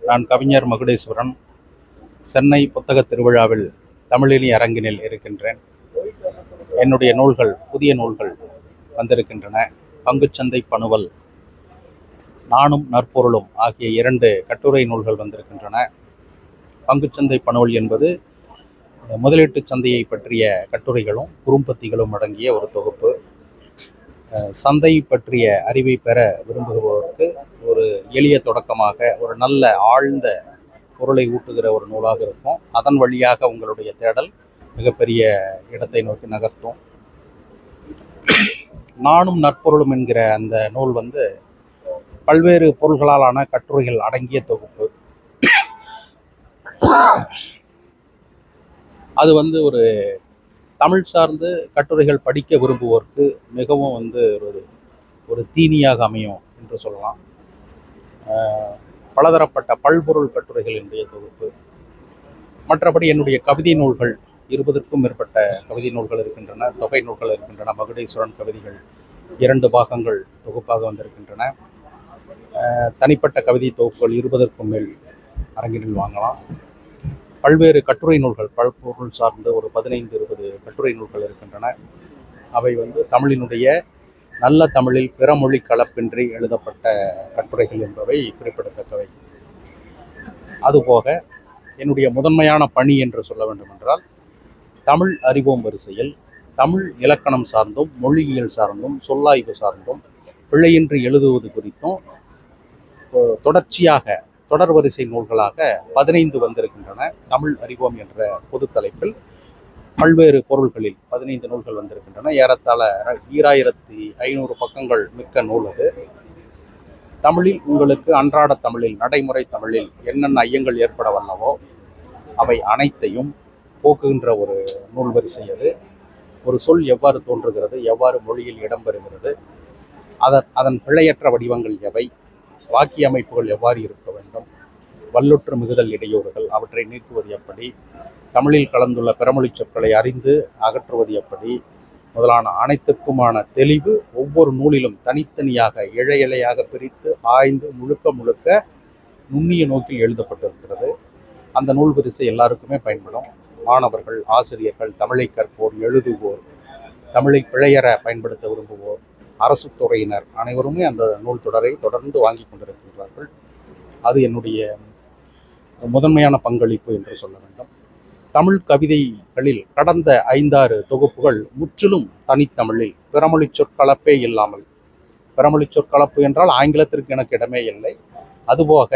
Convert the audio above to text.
நான் கவிஞர் மகுடேஸ்வரன். சென்னை புத்தகத் திருவிழாவில் தமிழினி அரங்கினில் இருக்கின்றேன். என்னுடைய நூல்கள், புதிய நூல்கள் வந்திருக்கின்றன. பங்குச்சந்தை பணுவல், நானும் நற்பொருளும் ஆகிய 2 கட்டுரை நூல்கள் வந்திருக்கின்றன. பங்குச்சந்தை பணுவல் என்பது முதலீட்டு சந்தையை பற்றிய கட்டுரைகளும் குறும்பத்திகளும் அடங்கிய ஒரு தொகுப்பு. சந்தை பற்றிய அறிவை பெற விரும்புபவருக்கு ஒரு எளிய தொடக்கமாக, ஒரு நல்ல ஆழ்ந்த பொருளை ஊட்டுகிற ஒரு நூலாக இருக்கும். அதன் வழியாக உங்களுடைய தேடல் மிகப்பெரிய இடத்தை நோக்கி நகர்த்தும். நானும் நற்பொருளும் என்கிற அந்த நூல் பல்வேறு பொருள்களாலான கட்டுரைகள் அடங்கிய தொகுப்பு. அது ஒரு தமிழ் சார்ந்து கட்டுரைகள் படிக்க விரும்புவோருக்கு மிகவும் ஒரு தீனியாக அமையும் என்று சொல்லலாம். பலதரப்பட்ட பல்பொருள் கட்டுரைகள் என்னுடைய தொகுப்பு. மற்றபடி என்னுடைய கவிதை நூல்கள் 20க்கும் மேற்பட்ட கவிதை நூல்கள் இருக்கின்றன, தொகை நூல்கள் இருக்கின்றன. மகுடேஸ்வரன் கவிதைகள் 2 பாகங்கள் தொகுப்பாக வந்திருக்கின்றன. தனிப்பட்ட கவிதை தொகுப்புகள் 20க்கும் மேல் அரங்கினில் வாங்கலாம். பல்வேறு கட்டுரை நூல்கள், பல்பொருள் சார்ந்து ஒரு 15-20 கட்டுரை நூல்கள் இருக்கின்றன. அவை தமிழினுடைய நல்ல தமிழில் பிற மொழி கலப்பின்றி எழுதப்பட்ட கட்டுரைகள் என்பவை குறிப்பிடத்தக்கவை. அதுபோக என்னுடைய முதன்மையான பணி என்று சொல்ல வேண்டுமென்றால், தமிழ் அறிவோம் வரிசையில் தமிழ் இலக்கணம் சார்ந்தும் மொழியியல் சார்ந்தும் சொல்லாய்வு சார்ந்தும் பிழையின்றி எழுதுவது குறித்தும் தொடர்ச்சியாக தொடர் வரிசை நூல்களாக 15 வந்திருக்கின்றன. தமிழ் அறிவோம் என்ற பொது தலைப்பில் பல்வேறு பொருள்களில் 15 நூல்கள் வந்திருக்கின்றன. ஏறத்தாழ 2500 பக்கங்கள் மிக்க நூல் அது. தமிழில் உங்களுக்கு அன்றாட தமிழில், நடைமுறை தமிழில் என்னென்ன ஐயங்கள் ஏற்பட வல்லவோ அவை அனைத்தையும் போக்குகின்ற ஒரு நூல் வரிசை அது. ஒரு சொல் எவ்வாறு தோன்றுகிறது, எவ்வாறு மொழியில் இடம்பெறுகிறது, அதன் பிழையற்ற வடிவங்கள் எவை, வாக்கிய அமைப்புகள் எவ்வாறு இருக்க வேண்டும், வல்லுற்று மிகுதல் இடையூறுகள் அவற்றை நீக்குவது எப்படி, தமிழில் கலந்துள்ள பிறமொழி சொற்களை அறிந்து அகற்றுவது எப்படி முதலான அனைத்திற்குமான தெளிவு ஒவ்வொரு நூலிலும் தனித்தனியாக இழை இழையாக பிரித்து ஆய்ந்து முழுக்க நுண்ணிய நோக்கில் எழுதப்பட்டிருக்கிறது. அந்த நூல் வரிசை எல்லாருக்குமே பயன்படும். மாணவர்கள், ஆசிரியர்கள், தமிழை கற்போர், எழுதுவோர், தமிழை பிழையற பயன்படுத்த விரும்புவோர், அரசு துறையினர் அனைவருமே அந்த நூல் தொடரை தொடர்ந்து வாங்கி கொண்டிருக்கின்றார்கள். அது என்னுடைய முதன்மையான பங்களிப்பு என்று சொல்ல வேண்டும். தமிழ் கவிதைகளில் கடந்த 5-6 தொகுப்புகள் முற்றிலும் தனித்தமிழில் பிறமொழி சொற்கலப்பே இல்லாமல், பிறமொழி சொற்கலப்பு என்றால் ஆங்கிலத்திற்கு எனக்கு இடமே இல்லை, அதுபோக